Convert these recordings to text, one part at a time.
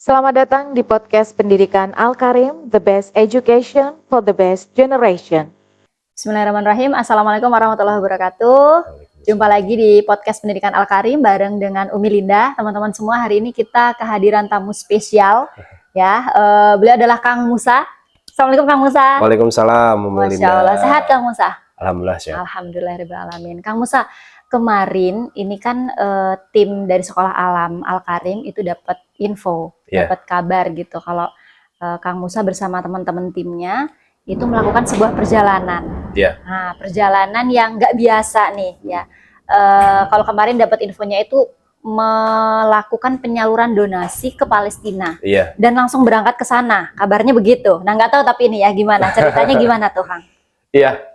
Selamat datang di podcast Pendidikan Al-Karim, the best education for the best generation. Bismillahirrahmanirrahim. Assalamualaikum warahmatullahi wabarakatuh. Jumpa lagi di podcast Pendidikan Al-Karim bareng dengan Umi Linda. Teman-teman semua, hari ini kita kehadiran tamu spesial. Ya, beliau adalah Kang Musa. Assalamualaikum Kang Musa. Waalaikumsalam, Umi Linda. Masya Allah, sehat Kang Musa? Alhamdulillah sehat. Alhamdulillahirrahmanirrahim. Kang Musa, kemarin ini kan tim dari Sekolah Alam Al-Karim itu dapat info, dapat kabar gitu kalau Kang Musa bersama teman-teman timnya itu melakukan sebuah perjalanan. Nah, perjalanan yang nggak biasa nih ya. Kalau kemarin dapat infonya itu melakukan penyaluran donasi ke Palestina dan langsung berangkat ke sana. Kabarnya begitu. Nah, nggak tahu tapi ini ya gimana ceritanya, gimana tuh Kang? Iya.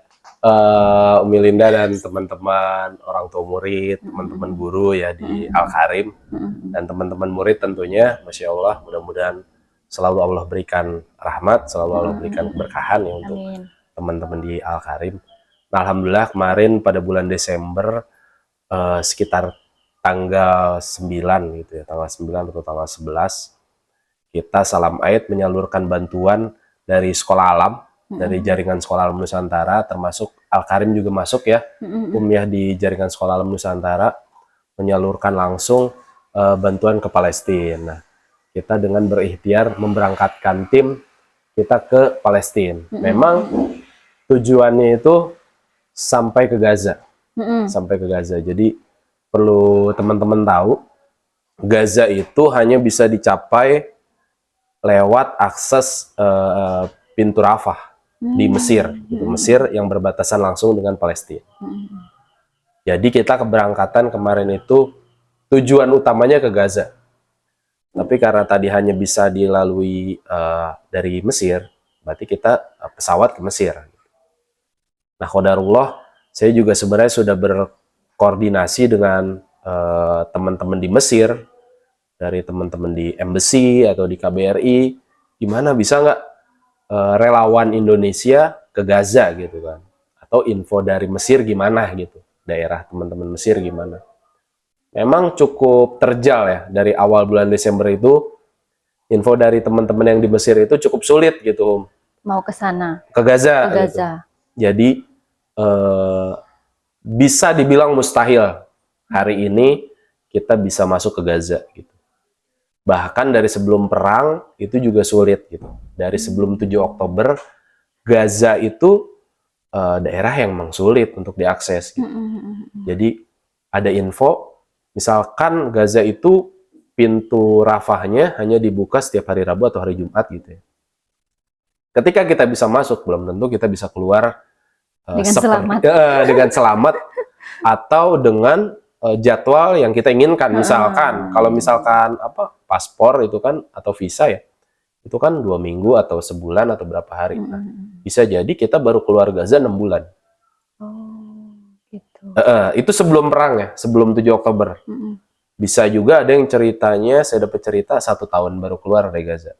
Umi Linda dan teman-teman orang tua murid, teman-teman guru ya di Al-Karim dan teman-teman murid tentunya, Masya Allah, mudah-mudahan selalu Allah berikan rahmat, selalu Allah berikan keberkahan ya untuk teman-teman di Al-Karim. Nah, alhamdulillah kemarin pada bulan Desember sekitar tanggal 9 gitu ya, tanggal 9 atau tanggal 11 kita Salam Aid menyalurkan bantuan dari Sekolah Alam, dari jaringan Sekolah Alam Nusantara, termasuk Al-Karim juga masuk ya, Umiyah di jaringan Sekolah Alam Nusantara, menyalurkan langsung bantuan ke Palestina. Nah, kita dengan berikhtiar memberangkatkan tim kita ke Palestina. Memang tujuannya itu sampai ke Gaza, sampai ke Gaza. Jadi perlu teman-teman tahu, Gaza itu hanya bisa dicapai lewat akses pintu Rafah di Mesir, gitu. Mesir yang berbatasan langsung dengan Palestina. Jadi kita keberangkatan kemarin itu tujuan utamanya ke Gaza. Tapi karena tadi hanya bisa dilalui dari Mesir, berarti kita pesawat ke Mesir. Nah, qadarullah, saya juga sebenarnya sudah berkoordinasi dengan teman-teman di Mesir, dari teman-teman di Embassy atau di KBRI, gimana bisa nggak relawan Indonesia ke Gaza gitu kan, atau info dari Mesir gimana gitu, daerah teman-teman Mesir gimana. Memang cukup terjal ya, dari awal bulan Desember itu info dari teman-teman yang di Mesir itu cukup sulit gitu, mau ke sana, ke Gaza, Gaza. Gitu. Jadi bisa dibilang mustahil hari ini kita bisa masuk ke Gaza gitu. Bahkan dari sebelum perang itu juga sulit gitu. Dari sebelum 7 Oktober, Gaza itu daerah yang memang sulit untuk diakses gitu. Jadi ada info, misalkan Gaza itu pintu Rafahnya hanya dibuka setiap hari Rabu atau hari Jumat gitu ya. Ketika kita bisa masuk, belum tentu kita bisa keluar dengan selamat atau dengan jadwal yang kita inginkan. Misalkan kalau misalkan paspor itu kan atau visa ya, itu kan 2 minggu atau sebulan atau berapa hari. Nah, bisa jadi kita baru keluar Gaza 6 bulan. Gitu. Itu sebelum perang ya, sebelum 7 Oktober. Bisa juga ada yang ceritanya, saya dapat cerita 1 tahun baru keluar dari Gaza.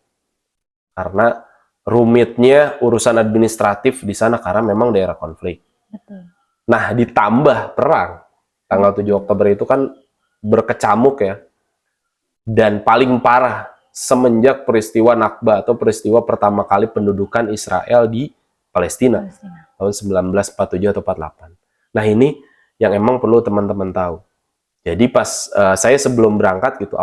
Karena rumitnya urusan administratif di sana karena memang daerah konflik. Betul. Nah, ditambah perang. Tanggal 7 Oktober itu kan berkecamuk ya. Dan paling parah semenjak peristiwa Nakba atau peristiwa pertama kali pendudukan Israel di Palestina. Tahun 1947 atau 48. Nah, ini yang emang perlu teman-teman tahu. Jadi pas saya sebelum berangkat gitu,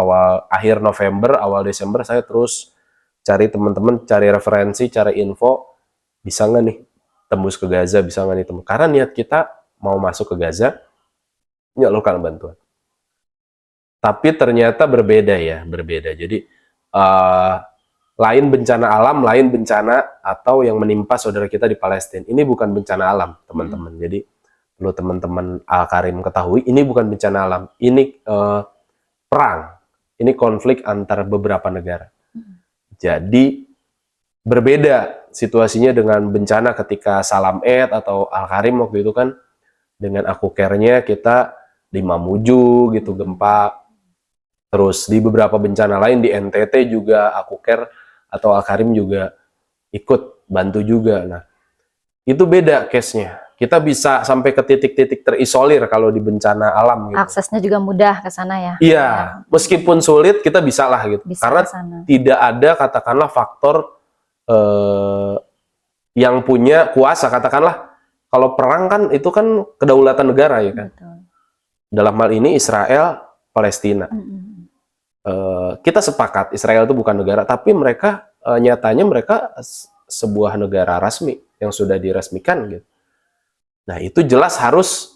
akhir November, awal Desember, saya terus cari teman-teman, cari referensi, cari info, bisa nggak nih tembus ke Gaza, bisa nggak nih tembus. Karena niat kita mau masuk ke Gaza, menyalurkan bantuan. Tapi ternyata berbeda ya, berbeda. Jadi lain bencana alam, lain bencana atau yang menimpa saudara kita di Palestina. Ini bukan bencana alam, teman-teman. Jadi perlu teman-teman Al-Karim ketahui, ini bukan bencana alam. Ini perang. Ini konflik antar beberapa negara. Jadi berbeda situasinya dengan bencana ketika Salam Aid atau Al-Karim waktu itu kan, dengan aku care-nya kita di Mamuju gitu gempa. Terus di beberapa bencana lain di NTT juga aku care atau Al-Karim juga ikut bantu juga. Nah, itu beda case-nya. kita bisa sampai ke titik-titik terisolir kalau di bencana alam gitu. Aksesnya juga mudah ke sana ya. Iya, meskipun sulit kita bisa lah gitu. Bisa Karena ke sana. tidak ada katakanlah faktor yang punya kuasa, katakanlah kalau perang kan itu kan kedaulatan negara ya kan. Betul. Dalam hal ini Israel, Palestina. Kita sepakat Israel itu bukan negara, tapi mereka nyatanya mereka sebuah negara rasmi yang sudah diresmikan gitu. Nah itu jelas harus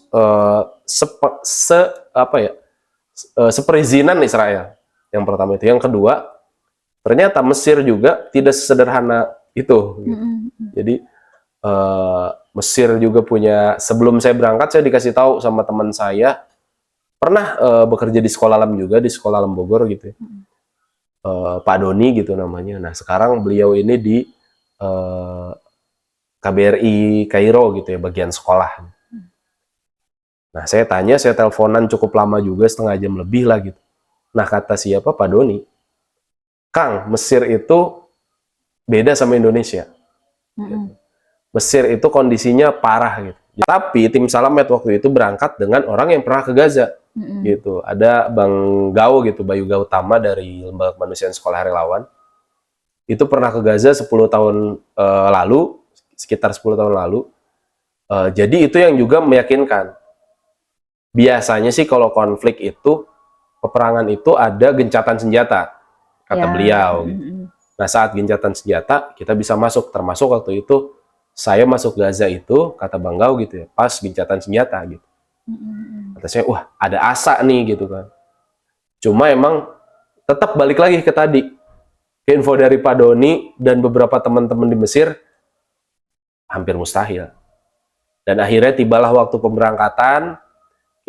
seperizinan Israel. Yang pertama itu. Yang kedua, ternyata Mesir juga tidak sesederhana itu. Gitu. Jadi Mesir juga punya. Sebelum saya berangkat, saya dikasih tahu sama teman saya pernah bekerja di sekolah alam juga, di sekolah alam Bogor gitu. Ya. Pak Doni gitu namanya. Nah sekarang beliau ini di KBRI Kairo gitu ya, bagian sekolah. Nah saya tanya, saya teleponan cukup lama juga, setengah jam lebih lah gitu. Nah kata siapa? Pak Doni, Kang, Mesir itu beda sama Indonesia. Gitu. Mesir itu kondisinya parah gitu. Tapi tim Salamet waktu itu berangkat dengan orang yang pernah ke Gaza. Gitu. Ada Bang Gao gitu, Bayu Gautama dari Lembaga Kemanusiaan Sekolah Relawan. Itu pernah ke Gaza 10 tahun lalu, sekitar 10 tahun lalu. Jadi itu yang juga meyakinkan. Biasanya sih kalau konflik itu, peperangan itu ada gencatan senjata, kata beliau. Gitu. Nah saat gencatan senjata, kita bisa masuk, termasuk waktu itu, saya masuk Gaza itu, kata Bang Gao gitu ya, pas gencatan senjata gitu. Kata saya, wah ada asa nih gitu kan. Cuma emang tetap balik lagi ke tadi. Ke info dari Pak Doni dan beberapa teman-teman di Mesir, hampir mustahil. Dan akhirnya tibalah waktu pemberangkatan,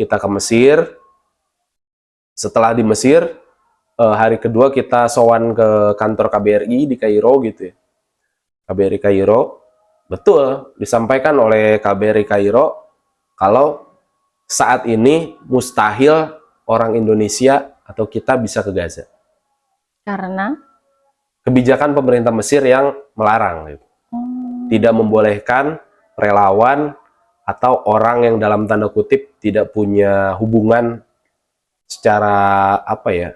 kita ke Mesir. Setelah di Mesir, hari kedua kita sowan ke kantor KBRI di Kairo gitu ya. KBRI Kairo, betul disampaikan oleh KBRI Kairo kalau saat ini mustahil orang Indonesia atau kita bisa ke Gaza. Karena? Kebijakan pemerintah Mesir yang melarang. Gitu. Tidak membolehkan relawan atau orang yang dalam tanda kutip tidak punya hubungan secara apa ya,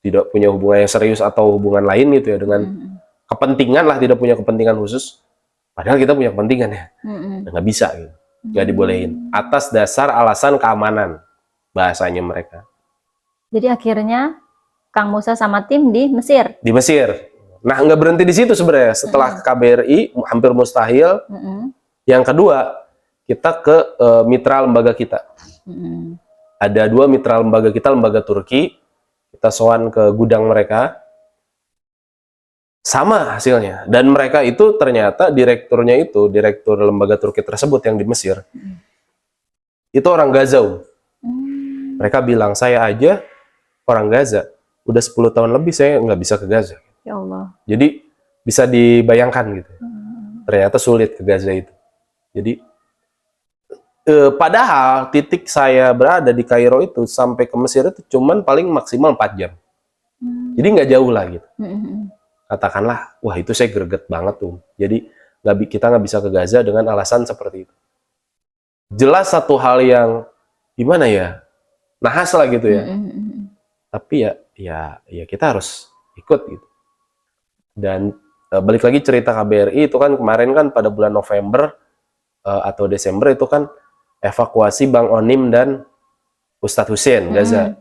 tidak punya hubungan yang serius atau hubungan lain gitu ya, dengan kepentingan lah, tidak punya kepentingan khusus, padahal kita punya kepentingan ya, nggak bisa gitu, nggak dibolehin atas dasar alasan keamanan, bahasanya mereka. Jadi akhirnya Kang Musa sama tim di Mesir. Di Mesir. Nah nggak berhenti di situ sebenarnya, setelah KBRI hampir mustahil. Yang kedua, kita ke mitra lembaga kita. Ada 2 mitra lembaga kita, lembaga Turki. Kita sowan ke gudang mereka. Sama hasilnya. Dan mereka itu ternyata direkturnya itu, direktur lembaga Turki tersebut yang di Mesir, itu orang Gaza. Mereka bilang, saya aja orang Gaza. Udah 10 tahun lebih saya nggak bisa ke Gaza. Ya Allah. Jadi bisa dibayangkan gitu. Ternyata sulit ke Gaza itu. Jadi padahal titik saya berada di Kairo itu sampai ke Mesir itu cuman paling maksimal 4 jam. Jadi nggak jauh lah gitu. Katakanlah, wah itu saya greget banget tuh. Jadi kita nggak bisa ke Gaza dengan alasan seperti itu. Jelas satu hal yang gimana ya, nahas lah gitu ya. Tapi ya kita harus ikut gitu. Dan balik lagi cerita KBRI itu kan kemarin kan pada bulan November atau Desember itu kan evakuasi Bang Onim dan Ustadz Hussein Gaza.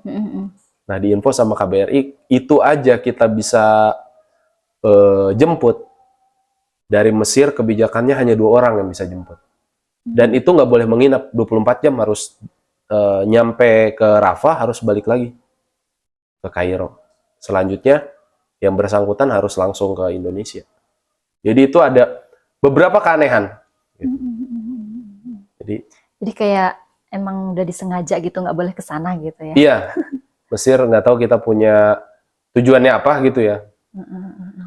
Nah diinfo sama KBRI itu aja kita bisa jemput. Dari Mesir kebijakannya hanya 2 orang yang bisa jemput. Dan itu nggak boleh menginap 24 jam, harus nyampe ke Rafah, harus balik lagi ke Kairo. Selanjutnya yang bersangkutan harus langsung ke Indonesia. Jadi itu ada beberapa keanehan. Gitu. Jadi kayak emang udah disengaja gitu, nggak boleh ke sana gitu ya? Iya, Mesir nggak tahu kita punya tujuannya apa gitu ya.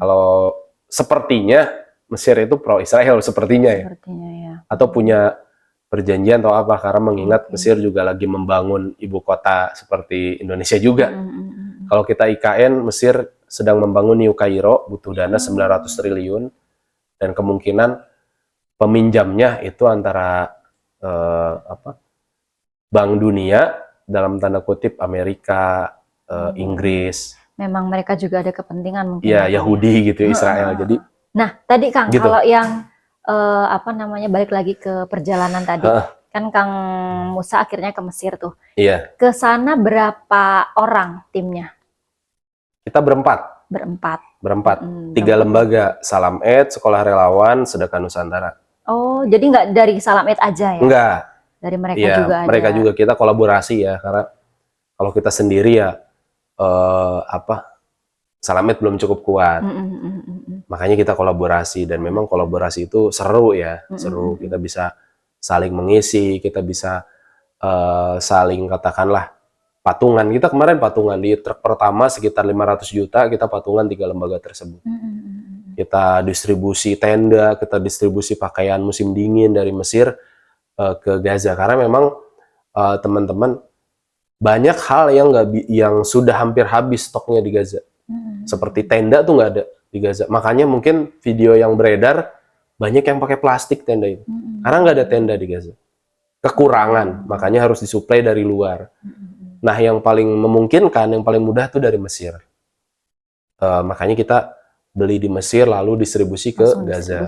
Kalau sepertinya Mesir itu pro Israel sepertinya ya. Atau punya perjanjian atau apa, karena mengingat Mesir juga lagi membangun ibu kota seperti Indonesia juga. Kalau kita IKN, Mesir sedang membangun New Cairo, butuh dana 900 triliun dan kemungkinan peminjamnya itu antara Bank Dunia dalam tanda kutip Amerika, Inggris. Memang mereka juga ada kepentingan mungkin. Ya, Yahudi gitu, Israel. Jadi. Nah, tadi Kang, gitu. kalau yang balik lagi ke perjalanan tadi, kan Kang Musa akhirnya ke Mesir tuh. Iya. Ke sana berapa orang timnya? Kita berempat. Berempat. 3 lembaga, Salam Ed, Sekolah Relawan, Sedekah Nusantara. Oh, jadi nggak dari Salam Ed aja ya? Enggak. Dari mereka juga ada. Mereka juga, kita kolaborasi ya, karena kalau kita sendiri ya Salam Ed belum cukup kuat. Makanya kita kolaborasi, dan memang kolaborasi itu seru ya, seru. Kita bisa saling mengisi, kita bisa saling katakanlah patungan. Kita kemarin patungan di truk pertama sekitar 500 juta, kita patungan 3 lembaga tersebut. Kita distribusi tenda, kita distribusi pakaian musim dingin dari Mesir ke Gaza, karena memang teman-teman banyak hal yang sudah hampir habis stoknya di Gaza. Seperti tenda tuh nggak ada di Gaza. Makanya mungkin video yang beredar banyak yang pakai plastik tenda itu, karena nggak ada tenda di Gaza. Kekurangan, makanya harus disuplai dari luar. Nah, yang paling memungkinkan, yang paling mudah tuh dari Mesir. Makanya kita beli di Mesir lalu distribusi ke Gaza.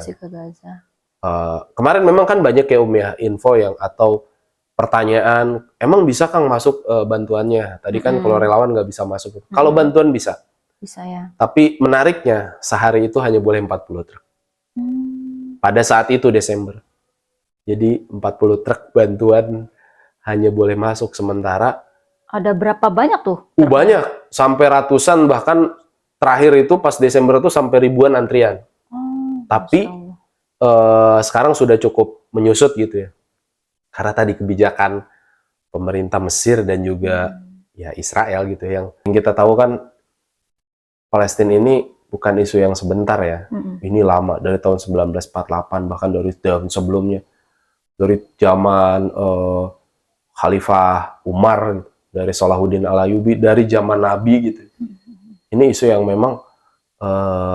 Kemarin memang kan banyak ya ya info yang atau pertanyaan, emang bisa Kang masuk bantuannya? Tadi kan kalau relawan nggak bisa masuk. Kalau bantuan bisa. Bisa ya. Tapi menariknya sehari itu hanya boleh 40 truk. Pada saat itu Desember. Jadi 40 truk bantuan hanya boleh masuk, sementara ada berapa banyak tuh? Banyak, sampai ratusan, bahkan terakhir itu pas Desember itu sampai ribuan antrian. Tapi sekarang sudah cukup menyusut gitu ya. Karena tadi kebijakan pemerintah Mesir dan juga ya Israel gitu, yang kita tahu kan Palestina ini bukan isu yang sebentar ya. Ini lama, dari tahun 1948, bahkan dari tahun sebelumnya. Dari zaman Khalifah Umar, dari Salahuddin Al-Ayyubi, dari zaman Nabi gitu. Ini isu yang memang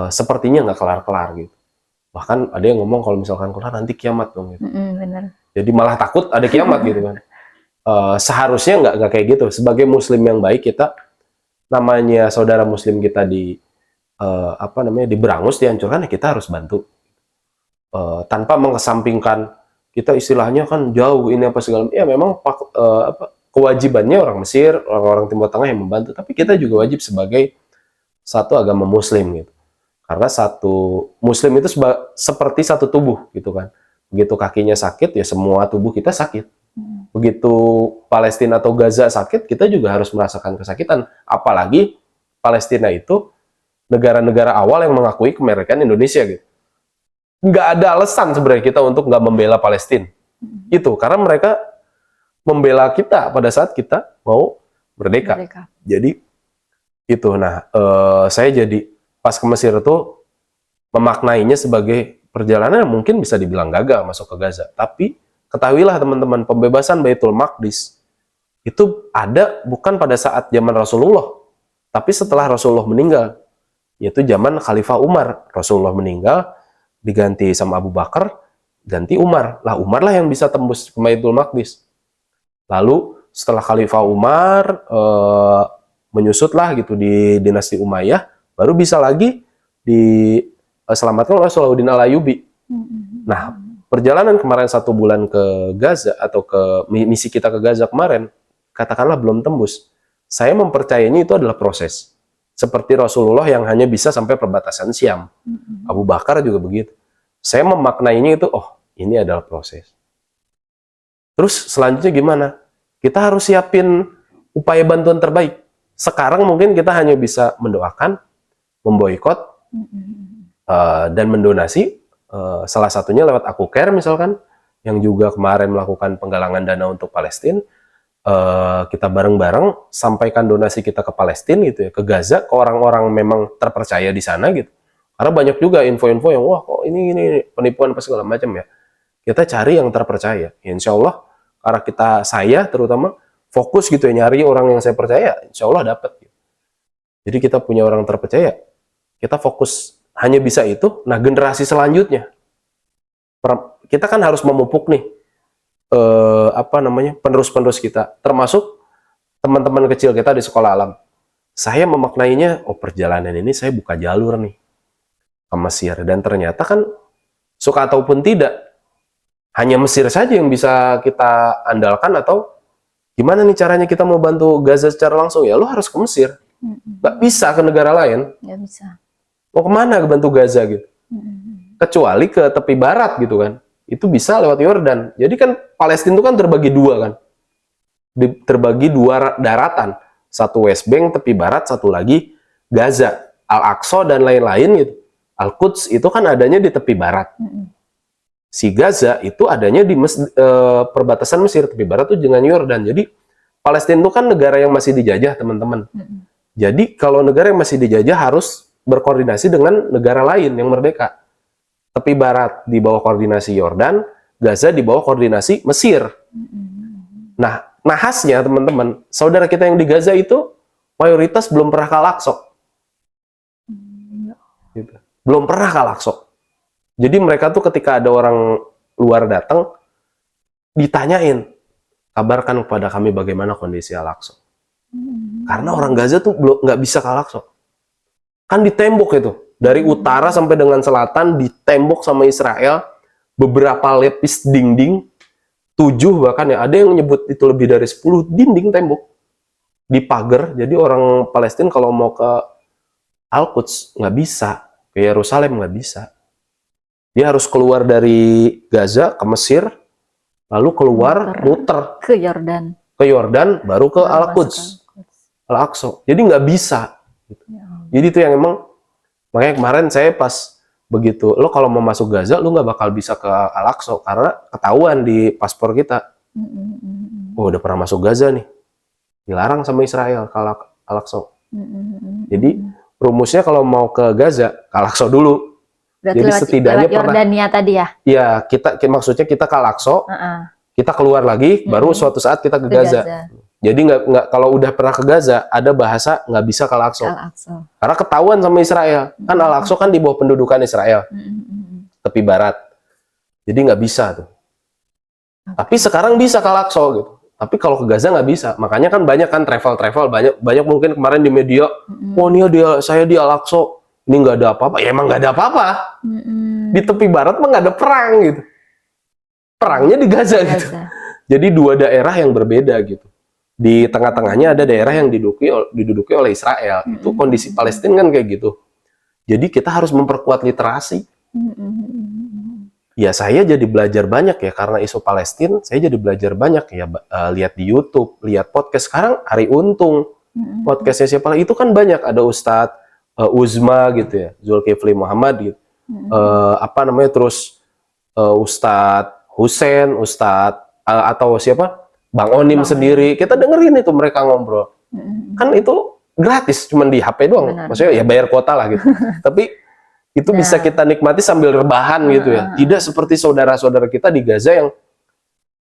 sepertinya nggak kelar-kelar gitu. Bahkan ada yang ngomong kalau misalkan kelar nanti kiamat dong gitu. Bener. Jadi malah takut ada kiamat gitu kan. Seharusnya nggak kayak gitu. Sebagai Muslim yang baik, kita namanya saudara Muslim kita di berangus, dihancurkan, ya kita harus bantu. Tanpa mengesampingkan kita istilahnya kan jauh ini apa segala. Ya memang kewajibannya orang Mesir, orang-orang Timur Tengah yang membantu, tapi kita juga wajib sebagai satu agama Muslim gitu. Karena satu Muslim itu seperti satu tubuh gitu kan. Begitu kakinya sakit, ya semua tubuh kita sakit. Begitu Palestina atau Gaza sakit, kita juga harus merasakan kesakitan. Apalagi Palestina itu negara-negara awal yang mengakui kemerdekaan Indonesia gitu. Nggak ada alasan sebenarnya kita untuk nggak membela Palestina. Itu karena mereka membela kita pada saat kita mau merdeka. Jadi itu. Nah, saya jadi pas ke Mesir itu memaknainya sebagai perjalanan yang mungkin bisa dibilang gagal masuk ke Gaza. Tapi ketahuilah teman-teman, pembebasan Baitul Maqdis itu ada bukan pada saat zaman Rasulullah, tapi setelah Rasulullah meninggal, yaitu zaman Khalifah Umar. Rasulullah meninggal, diganti sama Abu Bakar, ganti Umar. Lah Umar lah yang bisa tembus ke Baitul Maqdis. Lalu setelah Khalifah Umar menyusutlah gitu di dinasti Umayyah, baru bisa lagi diselamatkan oleh Salahuddin Al-Ayyubi. Nah, perjalanan kemarin 1 bulan ke Gaza, atau ke misi kita ke Gaza kemarin, katakanlah belum tembus. Saya mempercayainya itu adalah proses. Seperti Rasulullah yang hanya bisa sampai perbatasan Syam. Abu Bakar juga begitu. Saya memaknainya itu, oh ini adalah proses. Terus selanjutnya gimana? Kita harus siapin upaya bantuan terbaik. Sekarang mungkin kita hanya bisa mendoakan, memboikot, dan mendonasi. Salah satunya lewat Aku Care misalkan, yang juga kemarin melakukan penggalangan dana untuk Palestina. Kita bareng-bareng sampaikan donasi kita ke Palestina gitu ya, ke Gaza, ke orang-orang memang terpercaya di sana gitu. Karena banyak juga info-info yang wah kok ini penipuan apa segala macam ya. Kita cari yang terpercaya. Ya, insya Allah karena saya terutama fokus gitu ya, nyari orang yang saya percaya, insya Allah dapat. Gitu. Jadi kita punya orang terpercaya, kita fokus hanya bisa itu. Nah, generasi selanjutnya kita kan harus memupuk nih penerus-penerus kita, termasuk teman-teman kecil kita di sekolah alam. Saya memaknainya, perjalanan ini saya buka jalur nih ke Mesir, dan ternyata kan suka ataupun tidak, hanya Mesir saja yang bisa kita andalkan. Atau gimana nih caranya kita mau bantu Gaza secara langsung? Ya lo harus ke Mesir, nggak bisa ke negara lain. Nggak bisa. Mau kemana bantu Gaza gitu? Kecuali ke tepi barat gitu kan, itu bisa lewat Yordan. Jadi kan Palestina itu kan terbagi dua kan, terbagi dua daratan, satu West Bank tepi barat, satu lagi Gaza, Al-Aqsa dan lain-lain gitu. Al-Quds itu kan adanya di tepi barat. Si Gaza itu adanya di perbatasan Mesir, tepi barat itu dengan Yordan. Jadi Palestina itu kan negara yang masih dijajah, teman-teman. Jadi kalau negara yang masih dijajah harus berkoordinasi dengan negara lain yang merdeka. Tepi barat di bawah koordinasi Yordan, Gaza di bawah koordinasi Mesir. Nah, nahasnya teman-teman, saudara kita yang di Gaza itu mayoritas belum pernah ke Al-Aqsa. Gitu. Belum pernah ke Al-Aqsa. Jadi mereka tuh ketika ada orang luar datang, ditanyain, kabarkan kepada kami bagaimana kondisi Al-Aqsa. Karena orang Gaza tuh belum nggak bisa ke Al-Aqsa. Kan ditembok itu, dari utara sampai dengan selatan ditembok sama Israel, beberapa lapis dinding, 7 bahkan ya, ada yang menyebut itu lebih dari 10 dinding tembok dipagar. Jadi orang Palestina kalau mau ke Al-Quds nggak bisa, ke Yerusalem nggak bisa. Dia harus keluar dari Gaza ke Mesir, lalu keluar muter ke Yordan, baru ke Al-Quds, Al-Aqsa. Jadi nggak bisa. Jadi itu yang emang, makanya kemarin saya pas begitu, lo kalau mau masuk Gaza, lo nggak bakal bisa ke Al-Aqsa karena ketahuan di paspor kita. Udah pernah masuk Gaza nih, dilarang sama Israel ke Al-Aqsa. Jadi rumusnya kalau mau ke Gaza, ke Al-Aqsa dulu. Berarti jadi setidaknya lewat Yordania tadi ya? Iya, maksudnya kita ke Al-Aqsa, kita keluar lagi, baru suatu saat kita ke Gaza. Jadi nggak kalau udah pernah ke Gaza, ada bahasa nggak bisa ke Al-Aqsa. Karena ketahuan sama Israel. Kan Al-Aqsa kan di bawah pendudukan Israel, tepi barat. Jadi nggak bisa tuh. Tapi sekarang bisa ke Al-Aqsa gitu. Tapi kalau ke Gaza nggak bisa. Makanya kan banyak kan travel banyak mungkin kemarin di media, saya di Al-Aqsa, ini nggak ada apa-apa. Ya emang nggak ada apa-apa. Di tepi barat mah nggak ada perang gitu. Perangnya di Gaza gitu. Jadi dua daerah yang berbeda gitu. Di tengah-tengahnya ada daerah yang diduduki oleh Israel. Itu kondisi Palestina kan kayak gitu. Jadi kita harus memperkuat literasi. Ya saya jadi belajar banyak ya karena isu Palestina. Saya jadi belajar banyak ya, lihat di YouTube, lihat podcast. Sekarang Ari Untung, podcastnya siapa lagi itu kan banyak. Ada Ustadz Uzma gitu ya, Zulkifli Muhammad gitu. Terus Ustadz Husein, Ustadz atau siapa? Bang Onim sendiri, kita dengerin itu mereka ngobrol. Kan itu gratis, cuman di HP doang. Maksudnya ya bayar kuota lah gitu. Tapi itu bisa kita nikmati sambil rebahan gitu ya. Tidak seperti saudara-saudara kita di Gaza yang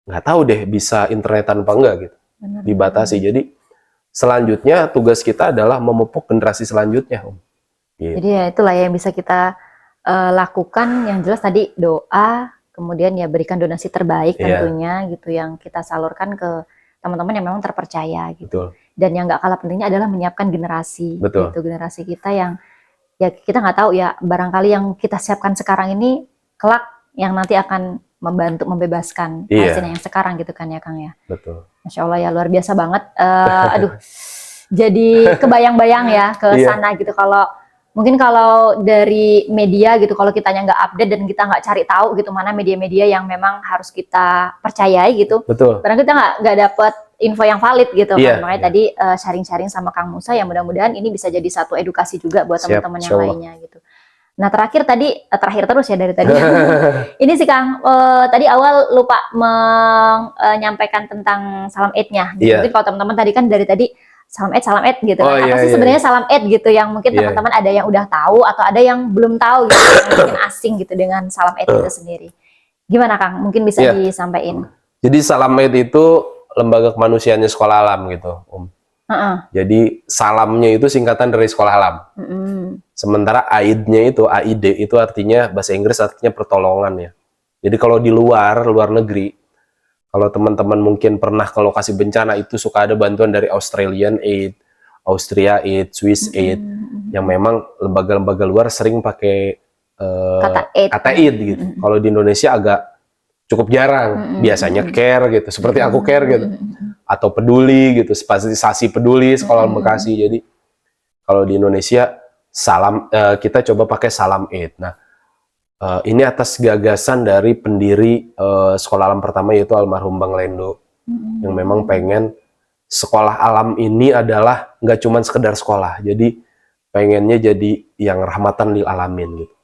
nggak tahu deh bisa internetan apa enggak gitu. Dibatasi. Jadi selanjutnya tugas kita adalah memupuk generasi selanjutnya. Gitu. Jadi ya itulah yang bisa kita lakukan. Yang jelas tadi doa, kemudian ya berikan donasi terbaik tentunya gitu yang kita salurkan ke teman-teman yang memang terpercaya gitu. Betul. Dan yang nggak kalah pentingnya adalah menyiapkan generasi. Betul. Gitu, generasi kita yang ya kita nggak tahu ya, barangkali yang kita siapkan sekarang ini kelak yang nanti akan membantu membebaskan Palestina yang sekarang gitu kan ya Kang ya. Betul. Masya Allah ya, luar biasa banget. Jadi kebayang-bayang ya ke sana gitu. Mungkin kalau dari media gitu, kalau kitanya nggak update dan kita nggak cari tahu gitu mana media-media yang memang harus kita percayai gitu. Betul. Karena kita nggak dapet info yang valid gitu kan. Makanya tadi sharing-sharing sama Kang Musa, yang mudah-mudahan ini bisa jadi satu edukasi juga buat teman-teman yang lainnya gitu. Nah terakhir terus ya dari tadi. Ini sih Kang, tadi awal lupa menyampaikan tentang salam Eid-nya. Gitu. Mungkin kalau teman-teman tadi kan dari tadi salam Eid gitu. Apa sih sebenarnya salam Eid gitu yang mungkin teman-teman ada yang udah tahu atau ada yang belum tahu gitu, yang mungkin asing gitu dengan salam Eid itu sendiri. Gimana Kang? Mungkin bisa disampaikan. Jadi salam Eid itu lembaga kemanusiaannya sekolah alam gitu, Jadi salamnya itu singkatan dari sekolah alam. Sementara AID-nya itu, AID itu artinya bahasa Inggris artinya pertolongan ya. Jadi kalau di luar negeri Kalau teman-teman mungkin pernah ke lokasi bencana itu suka ada bantuan dari Australian Aid, Austria Aid, Swiss Aid, yang memang lembaga-lembaga luar sering pakai kata aid gitu. Kalau di Indonesia agak cukup jarang, biasanya care gitu, seperti aku care gitu, atau peduli gitu, spasialisasi peduli Sekolah Alam Bekasi. Jadi kalau di Indonesia kita coba pakai Salam Aid. Nah, ini atas gagasan dari pendiri Sekolah Alam pertama, yaitu almarhum Bang Lendo, yang memang pengen sekolah alam ini adalah nggak cuma sekedar sekolah, jadi pengennya jadi yang rahmatan lil alamin gitu,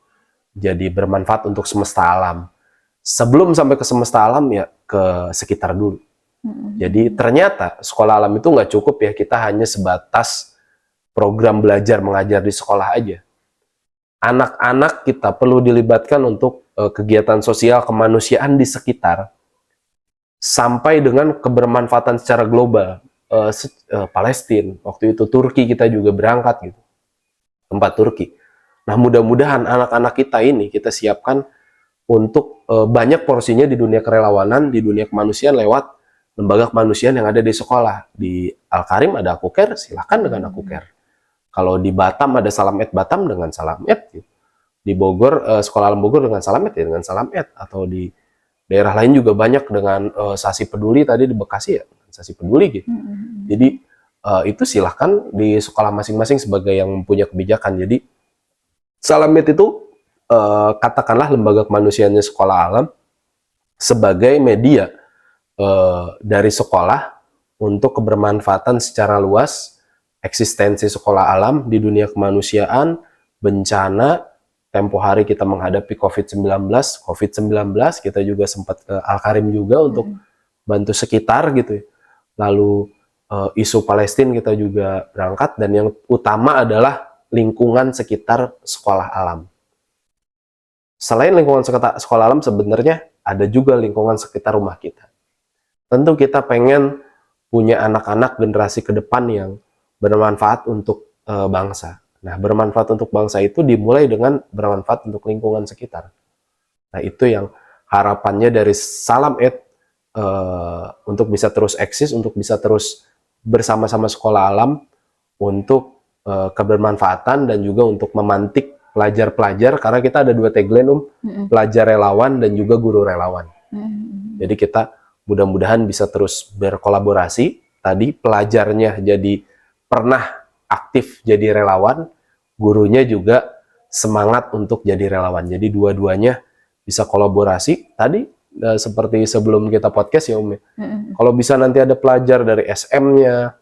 jadi bermanfaat untuk semesta alam. Sebelum sampai ke semesta alam ya ke sekitar dulu. Jadi ternyata sekolah alam itu nggak cukup ya kita hanya sebatas program belajar mengajar di sekolah aja. Anak-anak kita perlu dilibatkan untuk kegiatan sosial kemanusiaan di sekitar, sampai dengan kebermanfaatan secara global. Palestina, waktu itu Turki kita juga berangkat gitu, tempat Turki. Nah, mudah-mudahan anak-anak kita ini kita siapkan untuk banyak porsinya di dunia kerelawanan, di dunia kemanusiaan lewat lembaga kemanusiaan yang ada di sekolah. Di Al-Karim ada Aku Care, silahkan dengan Aku Care. Kalau di Batam ada Salam Ed Batam dengan Salam Ed. Gitu. Di Bogor, Sekolah Alam Bogor dengan Salam Ed ya dengan Salam Ed. Atau di daerah lain juga banyak dengan Sasi Peduli, tadi di Bekasi ya, Sasi Peduli gitu. Jadi itu silahkan di sekolah masing-masing sebagai yang punya kebijakan. Jadi Salam Ed itu katakanlah lembaga kemanusiaannya Sekolah Alam sebagai media dari sekolah untuk kebermanfaatan secara luas eksistensi sekolah alam di dunia kemanusiaan, bencana. Tempo hari kita menghadapi COVID-19 kita juga sempat ke Al-Karim juga untuk bantu sekitar gitu. Lalu isu Palestina kita juga berangkat, dan yang utama adalah lingkungan sekitar sekolah alam. Selain lingkungan sekolah alam, sebenarnya ada juga lingkungan sekitar rumah kita. Tentu kita pengen punya anak-anak generasi ke depan yang bermanfaat untuk bangsa. Nah, bermanfaat untuk bangsa itu dimulai dengan bermanfaat untuk lingkungan sekitar. Nah, itu yang harapannya dari Salam Ed untuk bisa terus eksis, untuk bisa terus bersama-sama sekolah alam untuk kebermanfaatan dan juga untuk memantik pelajar-pelajar, karena kita ada 2 tagline pelajar relawan dan juga guru relawan. Jadi kita mudah-mudahan bisa terus berkolaborasi. Tadi pelajarnya jadi pernah aktif jadi relawan, gurunya juga semangat untuk jadi relawan. Jadi dua-duanya bisa kolaborasi. Tadi seperti sebelum kita podcast ya Umi, kalau bisa nanti ada pelajar dari SM-nya,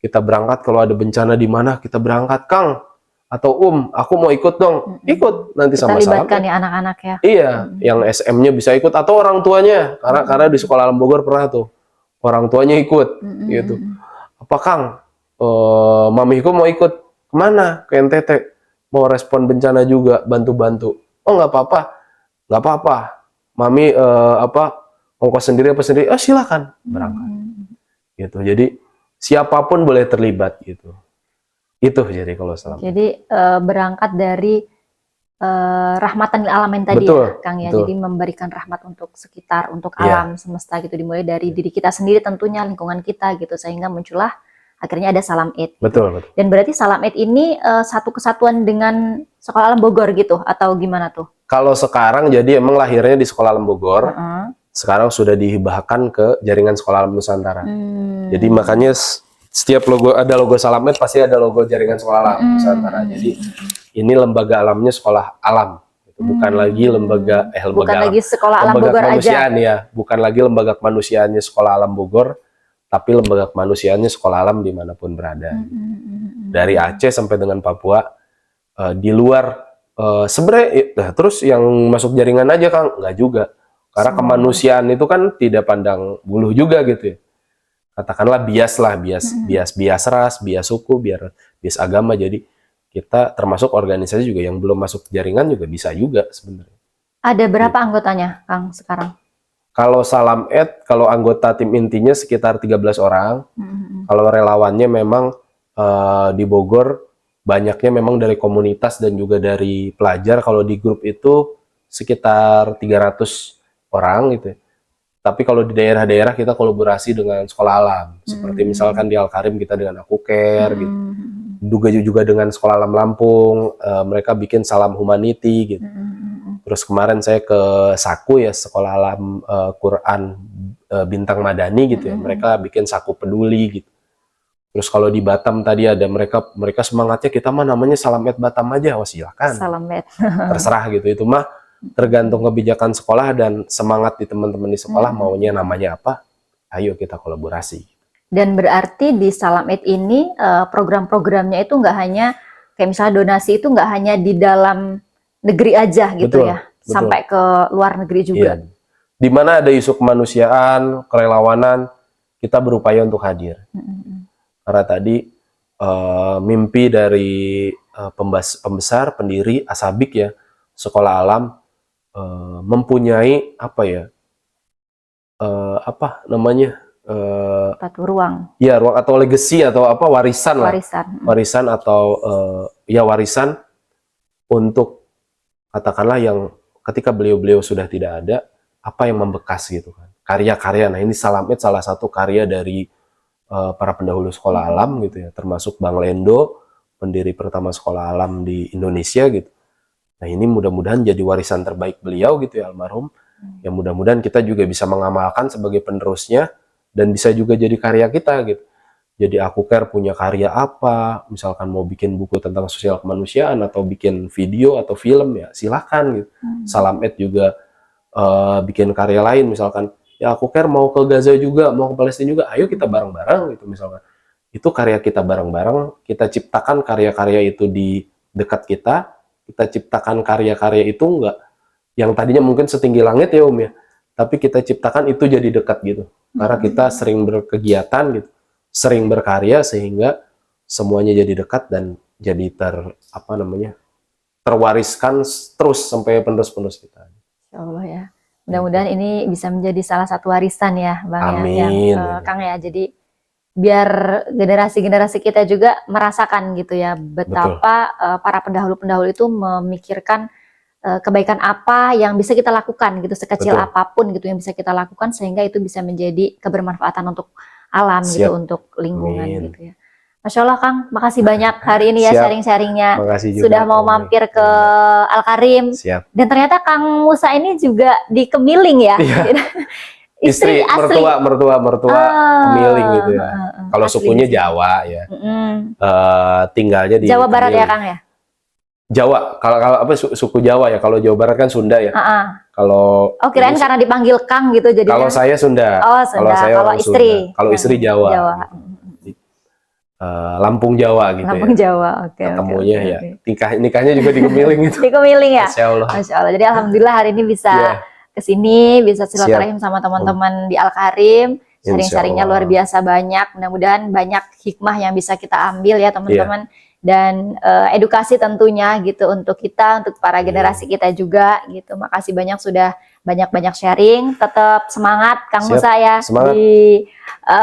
kita berangkat. Kalau ada bencana di mana kita berangkat, Kang atau aku mau ikut dong, ikut nanti sama-sama. Kita libatkan ya anak-anak ya. Iya, yang SM-nya bisa ikut atau orang tuanya, karena di Sekolah Alam Bogor pernah tuh orang tuanya ikut gitu. Apa Kang, mamiku mau ikut kemana? Ke NTT, mau respon bencana juga, bantu-bantu. Oh nggak apa-apa, mami ongkos sendiri apa sendiri? Oh silakan berangkat. Gitu. Jadi siapapun boleh terlibat gitu. Itu jadi kalau Salam. Jadi berangkat dari rahmatan lil alamin tadi Betul, ya Kang ya. betul. Jadi memberikan rahmat untuk sekitar, untuk alam semesta gitu, dimulai dari diri kita sendiri tentunya, lingkungan kita gitu, sehingga muncullah akhirnya ada Salam Ed. Betul. Dan berarti Salam Ed ini satu kesatuan dengan Sekolah Alam Bogor gitu atau gimana tuh? Kalau sekarang jadi emang lahirnya di Sekolah Alam Bogor. Sekarang sudah dihibahkan ke jaringan Sekolah Alam Nusantara. Jadi makanya setiap ada logo Salam Ed pasti ada logo jaringan Sekolah Alam Nusantara. Jadi ini lembaga alamnya Sekolah Alam. Bukan lagi lembaga bukan lagi Sekolah Alam Bogor aja. Ya, bukan lagi lembaga kemanusiaannya Sekolah Alam Bogor, tapi lembaga kemanusiaannya Sekolah Alam dimanapun berada. Dari Aceh sampai dengan Papua, di luar sebenarnya terus yang masuk jaringan aja Kang, nggak juga. Karena kemanusiaan itu kan tidak pandang bulu juga gitu ya. Katakanlah bias ras, bias suku, bias agama. Jadi kita termasuk organisasi juga yang belum masuk jaringan juga bisa juga sebenarnya. Ada berapa anggotanya Kang sekarang? Kalau Salam Ed, kalau anggota tim intinya sekitar 13 orang. Kalau relawannya memang di Bogor banyaknya memang dari komunitas dan juga dari pelajar. Kalau di grup itu sekitar 300 orang gitu. Tapi kalau di daerah-daerah kita kolaborasi dengan sekolah alam. Seperti misalkan di Al-Karim kita dengan Akuker gitu. Juga dengan Sekolah Alam Lampung, mereka bikin salam humanity gitu. Terus kemarin saya ke Saku ya, Sekolah Alam Quran Bintang Madani gitu ya. Mereka bikin Saku Peduli gitu. Terus kalau di Batam tadi ada mereka semangatnya kita mah namanya Salam Ed Batam aja, wah silakan. Salam Ed. Terserah gitu, itu mah tergantung kebijakan sekolah dan semangat di teman-teman di sekolah maunya namanya apa. Ayo kita kolaborasi. Dan berarti di Salam Ed ini program-programnya itu nggak hanya kayak misalnya donasi itu nggak hanya di dalam negeri aja gitu ya, sampai ke luar negeri juga. Iya. Di mana ada isu kemanusiaan, kerelawanan, kita berupaya untuk hadir. Karena tadi mimpi dari pembesar, pendiri Asabik ya, Sekolah Alam mempunyai apa namanya? Satu ruang. Ya, ruang atau legacy atau apa warisan lah. Warisan atau warisan untuk katakanlah yang ketika beliau-beliau sudah tidak ada, apa yang membekas gitu kan. Karya-karya. Nah, ini Salam Ed salah satu karya dari para pendahulu sekolah alam gitu ya, termasuk Bang Lendo, pendiri pertama sekolah alam di Indonesia gitu. Nah, ini mudah-mudahan jadi warisan terbaik beliau gitu ya, almarhum. Yang mudah-mudahan kita juga bisa mengamalkan sebagai penerusnya dan bisa juga jadi karya kita gitu. Jadi Akuker punya karya apa, misalkan mau bikin buku tentang sosial kemanusiaan atau bikin video atau film ya silakan gitu. Salam Ed juga bikin karya lain, misalkan ya Akuker mau ke Gaza juga, mau ke Palestina juga, ayo kita bareng-bareng gitu misalkan. Itu karya kita bareng-bareng, kita ciptakan karya-karya itu di dekat kita ciptakan karya-karya itu enggak yang tadinya mungkin setinggi langit ya Om ya, tapi kita ciptakan itu jadi dekat gitu. Karena kita sering berkegiatan gitu, sering berkarya sehingga semuanya jadi dekat dan jadi terwariskan terus sampai penerus-penerus kita. Insya Allah ya. Mudah-mudahan ini bisa menjadi salah satu warisan ya Bang. Amin. Kang ya. Jadi biar generasi-generasi kita juga merasakan gitu ya betapa para pendahulu-pendahulu itu memikirkan kebaikan apa yang bisa kita lakukan gitu, sekecil apapun gitu yang bisa kita lakukan sehingga itu bisa menjadi kebermanfaatan untuk alam gitu, untuk lingkungan gitu ya. Masya Allah Kang, makasih banyak hari ini ya sharing-sharingnya. Sudah mau mampir ke Al-Karim. Dan ternyata Kang Musa ini juga di Kemiling ya. Istri asli. mertua Kemiling gitu ya. Kalau sukunya Jawa ya. Tinggalnya di Jawa Barat Kemiling. ya Kang ya. Jawa, kalau apa suku Jawa ya. Kalau Jawa Barat kan Sunda ya. Kalau kirain karena dipanggil Kang gitu jadinya. Kalau saya Sunda. Oh Sunda. Kalau istri. Kalau istri Jawa. Lampung Jawa gitu. Lampung Jawa, oke. Ketemunya ya. Nikahnya juga di Kemiling itu. Di Kemiling ya. Masya Allah. Masya Allah. Jadi alhamdulillah hari ini bisa kesini, bisa silaturahim sama teman-teman di Al-Karim. Sharing-sharingnya luar biasa banyak. Mudah-mudahan banyak hikmah yang bisa kita ambil ya teman-teman. Dan edukasi tentunya gitu untuk kita, untuk para generasi kita juga gitu. Makasih banyak sudah banyak-banyak sharing. Tetap semangat Kang Musa ya di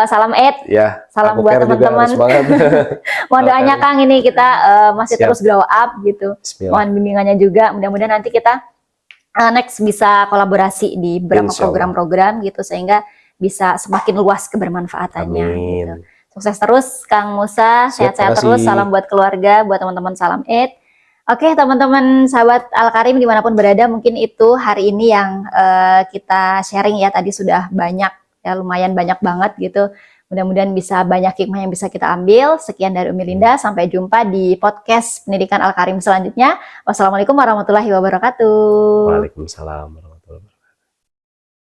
Salam Ed. Ya, salam buat teman-teman. Mohon doanya Kang, ini kita masih terus grow up gitu. Mohon bimbingannya juga. Mudah-mudahan nanti kita next bisa kolaborasi di beberapa program-program gitu sehingga bisa semakin luas kebermanfaatannya. Gitu. Sukses terus Kang Musa, sehat-sehat terus, salam buat keluarga, buat teman-teman Salam Ed. Oke teman-teman sahabat Al-Karim dimanapun berada, mungkin itu hari ini yang kita sharing ya, tadi sudah banyak ya, lumayan banyak banget gitu. Mudah-mudahan bisa banyak hikmah yang bisa kita ambil. Sekian dari Umi Linda, sampai jumpa di podcast Pendidikan Al-Karim selanjutnya. Wassalamualaikum warahmatullahi wabarakatuh. Waalaikumsalam warahmatullahi wabarakatuh.